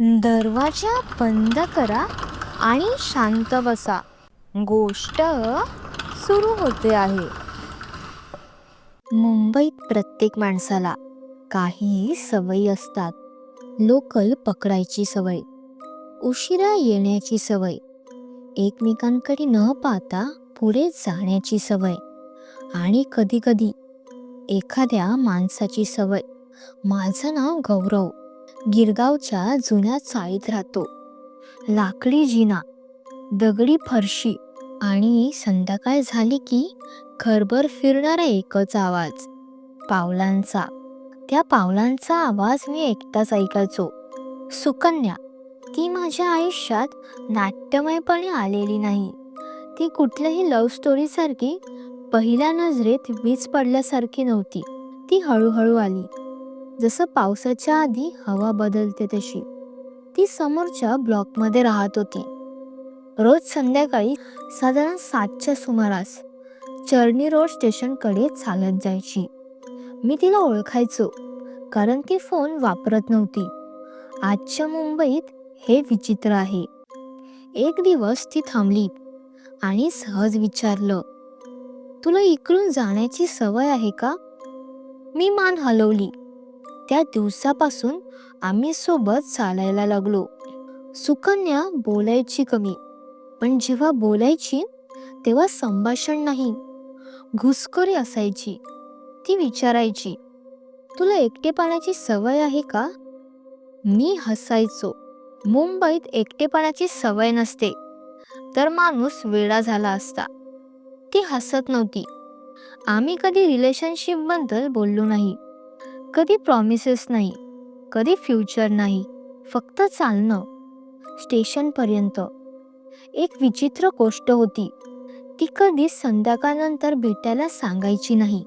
दरवाजा बंद करा आणि शांत बसा. गोष्ट सुरू होते आहे. मुंबईत प्रत्येक माणसाला काही सवयी असतात. लोकल पकडायची सवय, उशिरा येण्याची सवय, एकमेकांकडे न पाहता पुढे जाण्याची सवय आणि कधी कधी एखाद्या माणसाची सवय. माझं नाव गौरव, गिरगावच्या जुन्या चाळीत राहतो. लाकडी जिना, दगडी फरशी आणि संध्याकाळ झाली की घरभर फिरणारा एकच आवाज, पावलांचा. त्या पावलांचा आवाज मी एकटाच ऐकायचो. सुकन्या, ती माझ्या आयुष्यात नाट्यमयपणे आलेली नाही. ती कुठल्याही लव्ह स्टोरीसारखी पहिल्या नजरेत वीज पडल्यासारखी नव्हती. ती हळूहळू आली, जसं पावसाच्या आधी हवा बदलते तशी. ती समोरच्या ब्लॉकमध्ये राहत होती. रोज संध्याकाळी साधारण 7च्या सुमारास चर्नी रोड स्टेशनकडे चालत जायची. मी तिला ओळखायचो, कारण ती फोन वापरत नव्हती. आजच्या मुंबईत हे विचित्र आहे. एक दिवस ती थांबली आणि सहज विचारलं, तुला इकडून जाण्याची सवय आहे का? मी मान हलवली. त्या दिवसापासून आम्ही सोबत चालायला लागलो. सुकन्या बोलायची कमी, पण जेव्हा बोलायची तेव्हा संभाषण नाही, घुसखोरी असायची. ती विचारायची, तुला एकटेपणाची सवय आहे का? मी हसायचो. मुंबईत एकटेपणाची सवय नसते तर माणूस वेडा झाला असता. ती हसत नव्हती. आम्ही कधी रिलेशनशिप बद्दल बोललो नाही, कधी प्रॉमिसेस नाही, कधी फ्युचर नाही, फक्त चालणं स्टेशनपर्यंत. एक विचित्र गोष्ट होती, ती कधीच संध्याकाळनंतर भेटायला सांगायची नाही.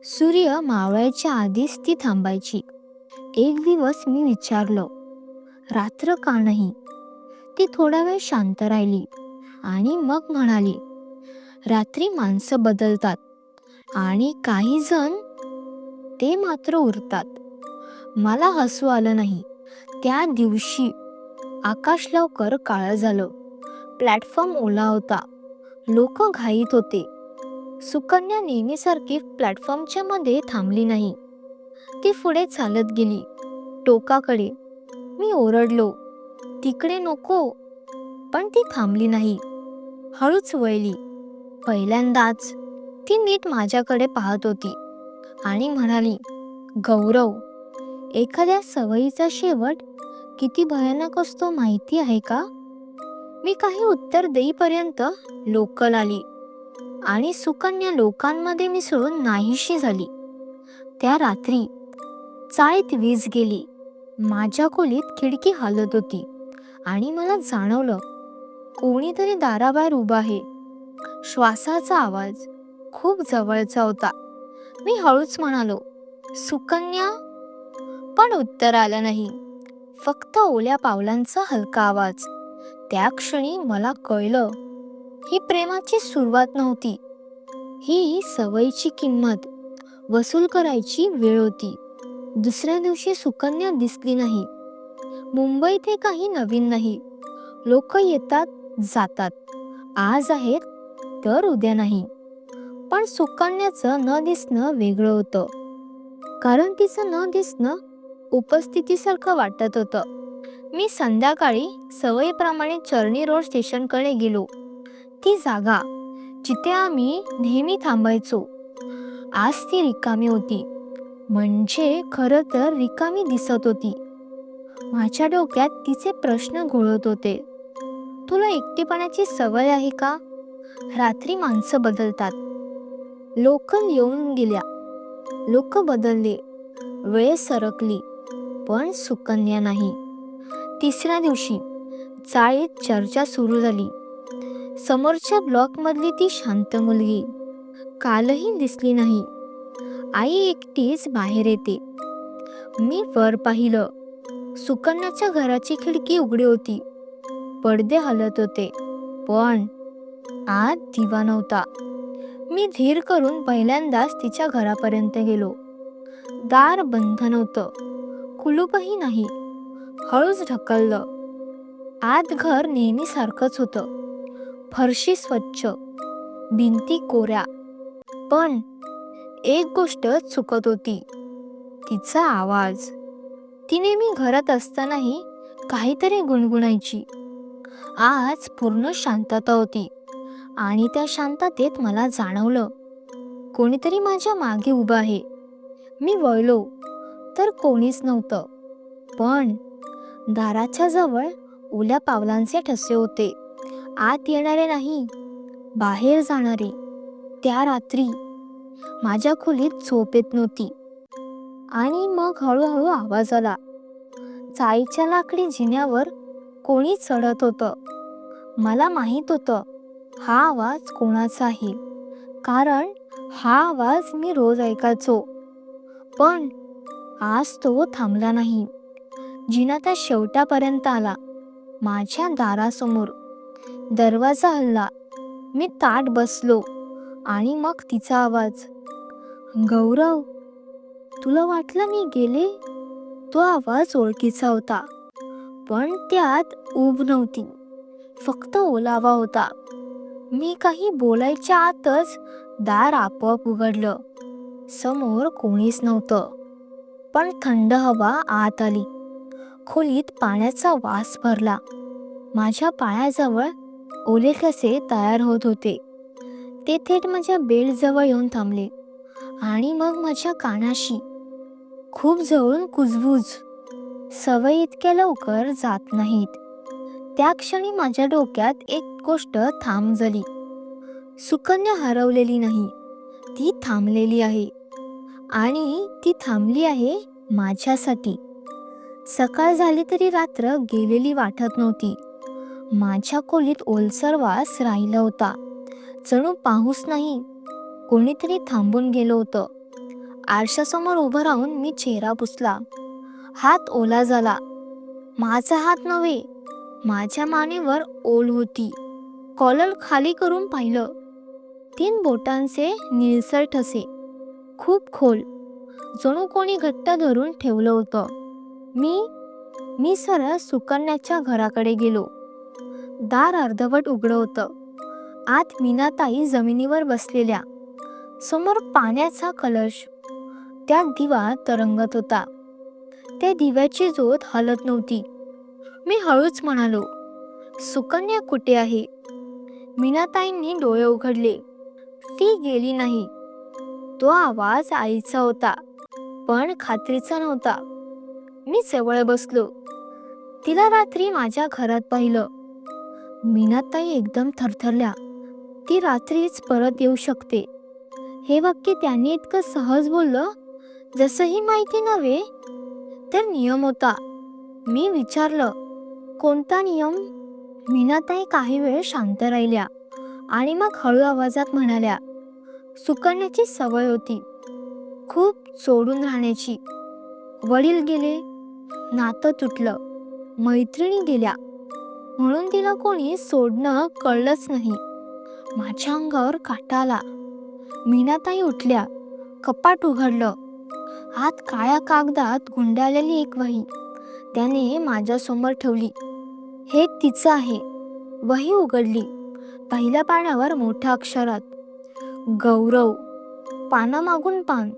सूर्य मावळायच्या आधीच ती थांबायची. एक दिवस मी विचारलं, रात्र का नाही? ती थोडा वेळ शांत राहिली आणि मग म्हणाली, रात्री माणसं बदलतात आणि काही जण ते मात्र उरतात. मला हसू आलं नाही. त्या दिवशी आकाश लवकर काळं झालं. प्लॅटफॉर्म ओला होता. लोक घाईत होते. सुकन्या नेहमीसारखी प्लॅटफॉर्मच्या मध्ये थांबली नाही. ती पुढे चालत गेली, टोकाकडे. मी ओरडलो, तिकडे नको, पण ती थांबली नाही. हळूच वळली. पहिल्यांदाच ती नीट माझ्याकडे पाहत होती आणि म्हणाली, गौरव, एखाद्या सवयीचा शेवट किती भयानक असतो माहिती आहे का? मी काही उत्तर देईपर्यंत लोकल आली आणि सुकन्या लोकांमध्ये मिसळून नाहीशी झाली. त्या रात्री चाळीत वीज गेली. माझ्या खोलीत खिडकी हलत होती आणि मला जाणवलं, कोणीतरी दाराबाहेर उभा आहे. श्वासाचा आवाज खूप जवळचा होता. मी हळूच म्हणालो, सुकन्या, पण उत्तर आलं नाही, फक्त ओल्या पावलांचा हलका आवाज. त्या क्षणी मला कळलं, ही प्रेमाची सुरुवात नव्हती, ही सवयीची किंमत वसूल करायची वेळ होती. दुसऱ्या दिवशी सुकन्या दिसली नाही. मुंबईत हे काही नवीन नाही. लोक येतात जातात, आज आहेत तर उद्या नाही. पण सुकन्याचं न दिसणं वेगळं होतं, कारण तिचं न दिसणं उपस्थितीसारखं वाटत होतं. मी संध्याकाळी सवयीप्रमाणे चर्नी रोड स्टेशनकडे गेलो. ती जागा जिथे आम्ही नेहमी थांबायचो, आज ती रिकामी होती. म्हणजे खरं तर रिकामी दिसत होती. माझ्या डोक्यात तिचे प्रश्न घोळत होते. तुला एकटेपणाची सवय आहे का? रात्री माणसं बदलतात. लोकल येऊन गेल्या, लोक बदलले, वेळ सरकली, पण सुकन्या नाही. तिसऱ्या दिवशी चाळीत चर्चा सुरू झाली. समोरच्या ब्लॉकमधली ती शांत मुलगी कालही दिसली नाही. आई एकटीच बाहेर येते. मी वर पाहिलं. सुकन्याच्या घराची खिडकी उघडी होती. पडदे हलत होते, पण आत दिवा नव्हता. मी धीर करून पहिल्यांदाच तिच्या घरापर्यंत गेलो. दार बंद नव्हतं, कुलूपही नाही. हळूच ढकललं. आत घर नेहमी सारखंच होतं. फरशी स्वच्छ, भिंती कोऱ्या. पण एक गोष्ट चुकत होती, तिचा आवाज. ती नेहमी घरात असतानाही काहीतरी गुणगुणायची. आज पूर्ण शांतता होती आणि त्या शांततेत मला जाणवलं, कोणीतरी माझ्या मागे उभं आहे. मी वळलो तर कोणीच नव्हतं. पण दाराच्या जवळ ओल्या पावलांचे ठसे होते. आत येणारे नाही, बाहेर जाणारे. त्या रात्री माझ्या खोलीत झोप येत नव्हती आणि मग हळूहळू आवाज आला. चाळीच्या लाकडी जिन्यावर कोणी चढत होतं. मला माहीत होतं हा आवाज कोणाचा आहे, कारण हा आवाज मी रोज ऐकायचो. पण आज तो थांबला नाही. जिना त्या शेवटापर्यंत आला. माझ्या दारासमोर दरवाजा हलला. मी ताठ बसलो आणि मग तिचा आवाज, गौरव, तुला वाटलं मी गेले? तो आवाज ओळखीचा होता, पण त्यात ऊब नव्हती, फक्त ओलावा होता. मी काही बोलायच्या आतच दार आपोआप उघडलं. समोर कोणीच नव्हतं, पण थंड हवा आत आली. खोलीत पाण्याचा वास भरला. माझ्या पायाजवळ ओले ठसे तयार होत होते. ते थेट माझ्या बेडजवळ येऊन थांबले आणि मग माझ्या कानाशी खूप जवळून कुजबुज. सवय इतक्या लवकर जात नाहीत. त्या क्षणी माझ्या डोक्यात एक गोष्ट थांब झाली. सुकन्या हरवलेली नाही, ती थांबलेली आहे. आणि ती थांबली आहे माझ्यासाठी. सकाळ झाली तरी रात्र गेलेली वाटत नव्हती. माझ्या खोलीत ओलसर वास राहिला होता. जणू पाऊस नाही, कोणीतरी थांबून गेलं होतं. आरशासमोर उभं राहून मी चेहरा पुसला. हात ओला झाला. माझा हात नव्हे, माझ्या मानेवर ओल होती. कॉलर खाली करून पाहिलं. 3 बोटांचे निळसर ठसे, खूप खोल, जणू कोणी घट्ट धरून ठेवलं होतं. मी सरळ सुकन्याच्या घराकडे गेलो. दार अर्धवट उघडं होतं. आत मीनाताई जमिनीवर बसलेल्या. समोर पाण्याचा कलश. त्यात दिवा तरंगत होता. त्या दिव्याची ज्योत हलत नव्हती. मी हळूच म्हणालो, सुकन्या कुठे आहे? मीनाताईंनी डोळे उघडले. ती गेली नाही. तो आवाज आईचा होता, पण खात्रीचा नव्हता. मी जवळ बसलो. तिला रात्री माझ्या घरात पाहिलं. मीनाताई एकदम थरथरल्या. ती रात्रीच परत येऊ शकते. हे वाक्य त्यांनी इतकं सहज बोललं, जसं ही माहिती नव्हे तर नियम होता. मी विचारलं, कोणता नियम? मीनाताई काही वेळ शांत राहिल्या आणि मग हळू आवाजात म्हणाल्या, सुकन्याची सवय होती खूप सोडून राहण्याची. वडील गेले, नातं तुटलं, मैत्रिणी गेल्या, म्हणून तिला कोणी सोडणं कळलंच नाही. माझ्या अंगावर काटा आला. मीनाताई उठल्या. कपाट उघडलं. आत काळ्या कागदात गुंडाळलेली एक वही त्याने माझ्यासमोर ठेवली. हे तिचं आहे. वही उघडली. पहिल्या पानावर मोठ्या अक्षरात, गौरव. पानामागून पान.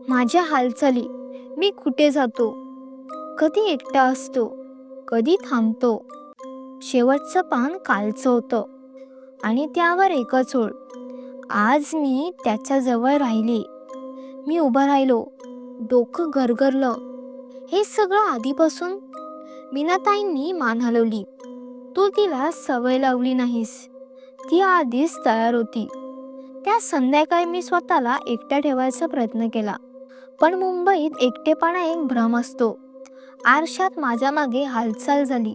माझ्या हालचाली, मी कुठे जातो, कधी एकटा असतो, कधी थांबतो. शेवटचं पान कालचं होतं आणि त्यावर एकच ओळ, आज मी त्याच्या जवळ राहिले. मी उभं राहिलो. डोकं गरगरलं. हे सगळं आधीपासून? मीनाताईंनी मान हलवली. तू तिला सवय लावली नाहीस, ती आधीच तयार होती. त्या संध्याकाळी मी स्वतःला एकट्या ठेवायचा प्रयत्न केला, पण मुंबईत एकटेपणा एक भ्रम असतो. आरशात माझ्या मागे हालचाल झाली.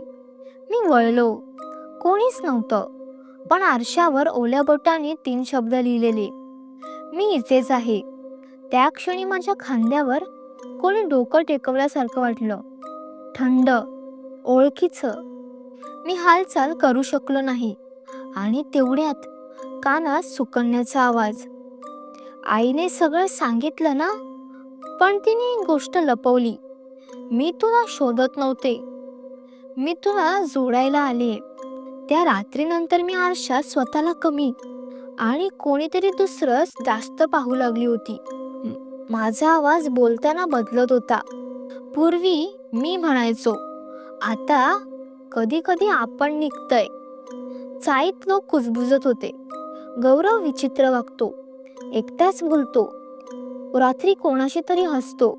मी वळलो. कोणीच नव्हतं, पण आरशावर ओल्या बोटांनी 3 शब्द लिहिलेले, मी इथेच आहे. त्या क्षणी माझ्या खांद्यावर कोणी डोकं टेकवल्यासारखं वाटलं. थंड, ओळखीचं. मी हालचाल करू शकलो नाही आणि तेवढ्यात कानात सुकन्याचा आवाज, आईने सगळं सांगितलं ना? पण तिने एक गोष्ट लपवली. मी तुला शोधत नव्हते, मी तुला जोडायला आले. त्या रात्रीनंतर मी आरशात स्वतःला कमी आणि कोणीतरी दुसरंच जास्त पाहू लागली होती. माझा आवाज बोलताना बदलत होता. पूर्वी मी म्हणायचो, आता कधी कधी आपण निघतंय. चाळीत लोक कुजबुजत होते. गौरव विचित्र वागतो, एकटाच बोलतो, रात्री कोणाशी तरी हसतो.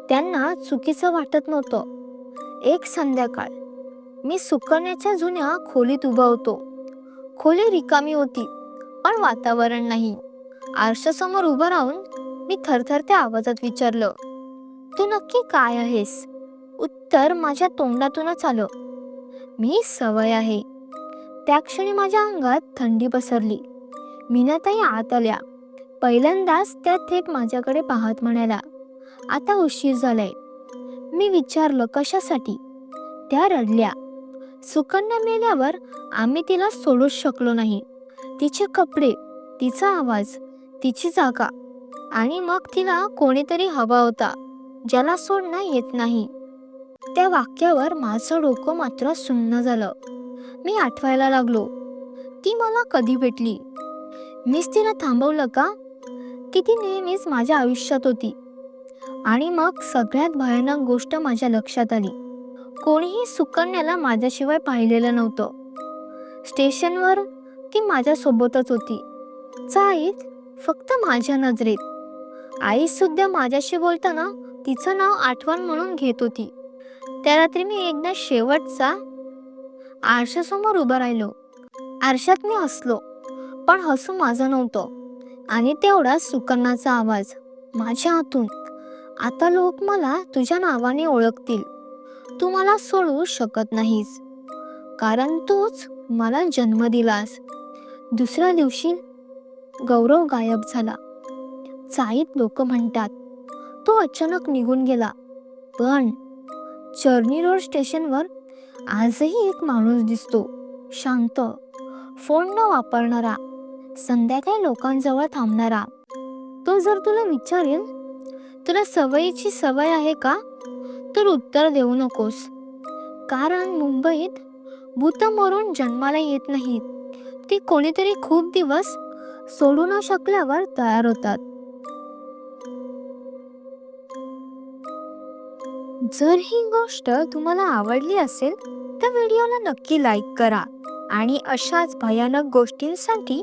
त्यांना चुकीचं वाटत नव्हतं. एक संध्याकाळ मी सुकण्याच्या जुन्या खोलीत उभा होतो. खोली रिकामी होती, पण वातावरण नाही. आरशासमोर उभं राहून मी थरथरत्या आवाजात विचारलं, तू नक्की काय आहेस? उत्तर माझ्या तोंडातूनच आलं, मी सवय आहे. त्या क्षणी माझ्या अंगात थंडी पसरली. मीनाताई आत आल्या. पहिल्यांदाच त्या थेट माझ्याकडे पाहत म्हणाल्या, आता उशीर झालाय. मी विचारलं, कशासाठी? त्या रडल्या. सुकन्या मेल्यावर आम्ही तिला सोडूच शकलो नाही. तिचे कपडे, तिचा आवाज, तिची जागा, आणि मग तिला कोणीतरी हवा होता ज्याला सोडणं येत नाही. त्या वाक्यावर माझं डोकं मात्र सुन्न झालं. मी आठवायला लागलो, ती मला कधी भेटली? मीच तिला थांबवलं का? की ती नेहमीच माझ्या आयुष्यात होती? आणि मग सगळ्यात भयानक गोष्ट माझ्या लक्षात आली. कोणीही सुकन्याला माझ्याशिवाय पाहिलेलं नव्हतं. स्टेशनवर ती माझ्यासोबतच होती. चाळीत फक्त माझ्या नजरेत. आई सुद्धा माझ्याशी बोलताना तिचं नाव आठवण म्हणून घेत होती. त्या रात्री मी एकदा शेवटचा आरशासमोर उभं राहिलो. आरशात मी हसलो, पण हसू माझं नव्हतं. आणि तेवढा सुकन्याचा आवाज माझ्या आतून, आता लोक मला तुझ्या नावाने ओळखतील. तू मला सोडू शकत नाहीस, कारण तूच मला जन्म दिलास. दुसऱ्या दिवशी गौरव गायब झाला. चाळीत लोक म्हणतात, तो अचानक निघून गेला. पण चर्नी रोड स्टेशनवर आजही एक माणूस दिसतो, शांत, फोन न वापरणारा, संध्याकाळी लोकांजवळ थांबणारा. तो जर तुला विचारेल, तुला सवयीची सवय आहे का, तर उत्तर देऊ नकोस. कारण मुंबईत भूत मरून जन्माला येत नाहीत, ती कोणीतरी खूप दिवस सोडू न शकल्यावर तयार होतात. जर ही गोष्ट तुम्हाला आवडली असेल तर व्हिडिओला नक्की लाईक करा आणि अशाच भयानक गोष्टींसाठी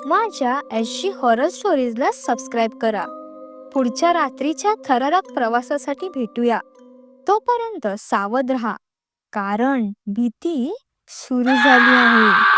माझ्या SG हॉरर स्टोरीजला सबस्क्राईब करा. पुढच्या रात्रीच्या थरारक प्रवासासाठी भेटूया. तोपर्यंत सावध रहा, कारण भीती सुरू झाली आहे.